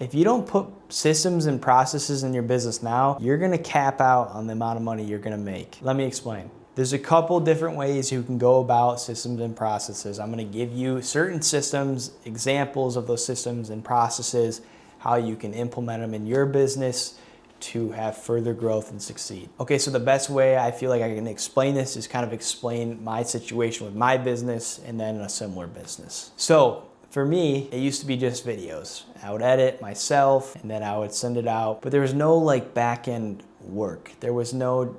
If you don't put systems and processes in your business now, you're gonna cap out on the amount of money you're gonna make. Let me explain. There's a couple different ways you can go about systems and processes. I'm gonna give you certain systems, examples of those systems and processes, how you can implement them in your business to have further growth and succeed. Okay, so the best way I feel like I can explain this is kind of explain my situation with my business and then a similar business. So for me, it used to be just videos. I would edit myself and then I would send it out, but there was no like back-end work. There was no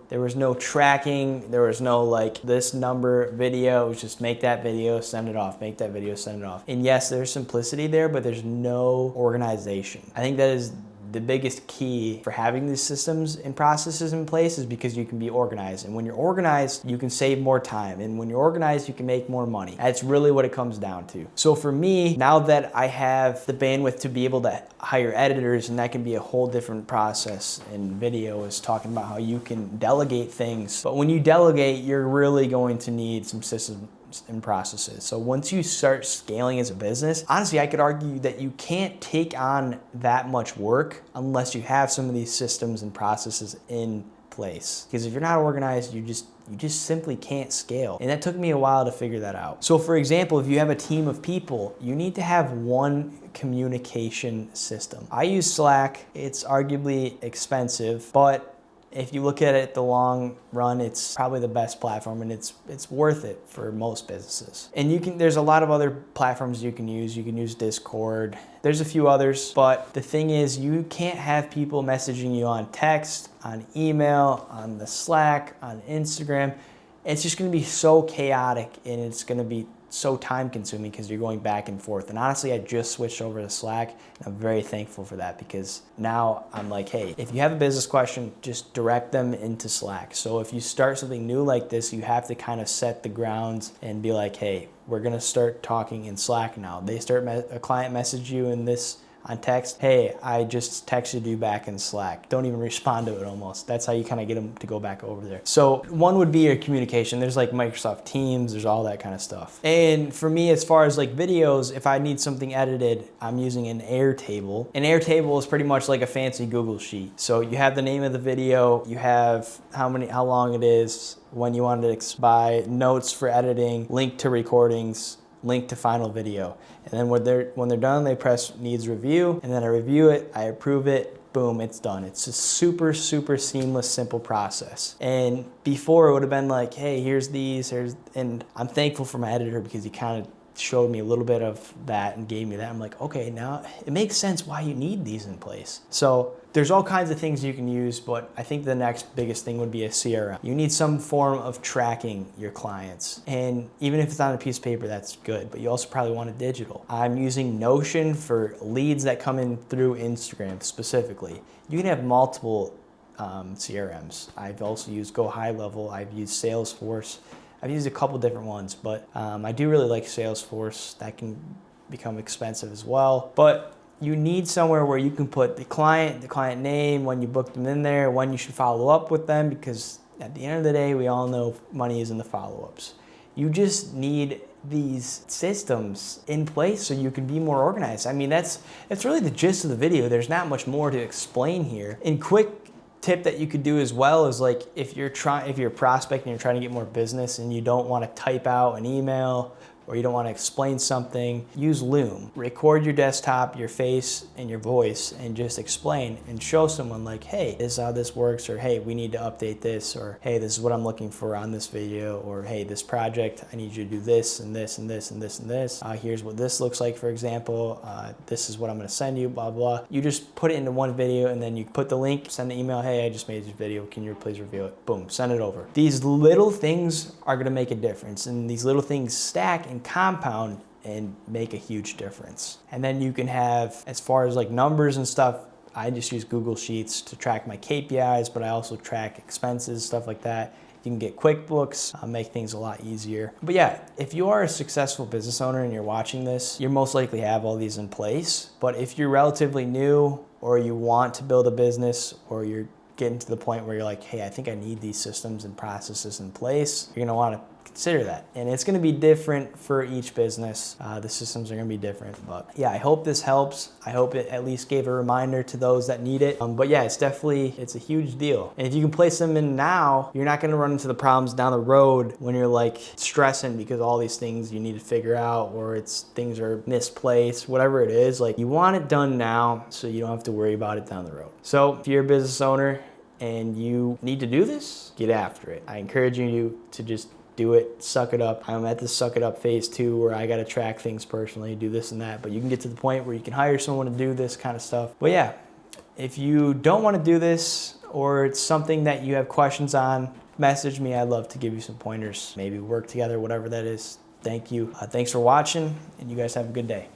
tracking. There was no like this number video. It was just make that video, send it off, make that video, send it off. And yes, there's simplicity there, but there's no organization. I think that is the biggest key for having these systems and processes in place is because you can be organized. And when you're organized, you can save more time. And when you're organized, you can make more money. That's really what it comes down to. So for me, now that I have the bandwidth to be able to hire editors, and that can be a whole different process, and video is talking about how you can delegate things. But when you delegate, you're really going to need some systems and processes. So once you start scaling as a business, honestly, I could argue that you can't take on that much work unless you have some of these systems and processes in place. Because if you're not organized, you just simply can't scale. And that took me a while to figure that out. So for example, if you have a team of people, you need to have one communication system. I use Slack. It's arguably expensive, but if you look at it the long run, it's probably the best platform, and it's worth it for most businesses. And there's a lot of other platforms you can use. You can use Discord. There's a few others, but the thing is you can't have people messaging you on text, on email, on the Slack, on Instagram. It's just gonna be so chaotic, and it's gonna be so time consuming because you're going back and forth. And honestly, I just switched over to Slack, and I'm very thankful for that because now I'm like, hey, if you have a business question, just direct them into Slack. So if you start something new like this, you have to kind of set the grounds and be like, hey, we're gonna start talking in Slack now. They start a client message you in this on text, hey, I just texted you back in Slack. Don't even respond to it almost. That's how you kind of get them to go back over there. So one would be your communication. There's like Microsoft Teams, there's all that kind of stuff. And for me, as far as like videos, if I need something edited, I'm using an Airtable. An Airtable is pretty much like a fancy Google Sheet. So you have the name of the video, you have how long it is, when you want it to by, notes for editing, link to recordings, link to final video. And then when they're done, they press needs review, and then I review it, I approve it, boom, it's done. It's a super, super seamless, simple process. And before it would have been like, hey, here's these, and I'm thankful for my editor because he kind of showed me a little bit of that and gave me that. I'm like, okay, now it makes sense why you need these in place. So there's all kinds of things you can use, but I think the next biggest thing would be a CRM. You need some form of tracking your clients. And even if it's on a piece of paper, that's good, but you also probably want it digital. I'm using Notion for leads that come in through Instagram specifically. You can have multiple CRMs. I've also used Go High Level. I've used Salesforce. I've used a couple different ones, but I do really like Salesforce. That can become expensive as well. But you need somewhere where you can put the client name, when you book them in there, when you should follow up with them, because at the end of the day, we all know money is in the follow-ups. You just need these systems in place so you can be more organized. I mean, that's really the gist of the video. There's not much more to explain here. And quick tip that you could do as well is like if you're a prospect and you're trying to get more business and you don't want to type out an email or you don't want to explain something, use Loom. Record your desktop, your face, and your voice, and just explain and show someone like, hey, this is how this works, or hey, we need to update this, or hey, this is what I'm looking for on this video, or hey, this project, I need you to do this and this and this and this and this. Here's what this looks like, for example. This is what I'm gonna send you, blah, blah. You just put it into one video and then you put the link, send the email, hey, I just made this video, can you please review it? Boom, send it over. These little things are gonna make a difference, and these little things stack and compound and make a huge difference. And then you can have, as far as like numbers and stuff, I just use Google Sheets to track my KPIs, but I also track expenses, stuff like that. You can get QuickBooks, make things a lot easier. But yeah, if you are a successful business owner and you're watching this, you most likely have all these in place. But if you're relatively new, or you want to build a business, or you're getting to the point where you're like, hey, I think I need these systems and processes in place, you're gonna wanna consider that. And it's gonna be different for each business. The systems are gonna be different, but yeah, I hope this helps. I hope it at least gave a reminder to those that need it. But yeah, it's a huge deal. And if you can place them in now, you're not gonna run into the problems down the road when you're like stressing because all these things you need to figure out, or things are misplaced, whatever it is. Like, you want it done now so you don't have to worry about it down the road. So if you're a business owner and you need to do this, get after it. I encourage you to just do it, suck it up. I'm at the suck it up phase 2 where I gotta track things personally, do this and that, but you can get to the point where you can hire someone to do this kind of stuff. But yeah, if you don't wanna do this, or it's something that you have questions on, message me. I'd love to give you some pointers, maybe work together, whatever that is. Thank you. Thanks for watching, and you guys have a good day.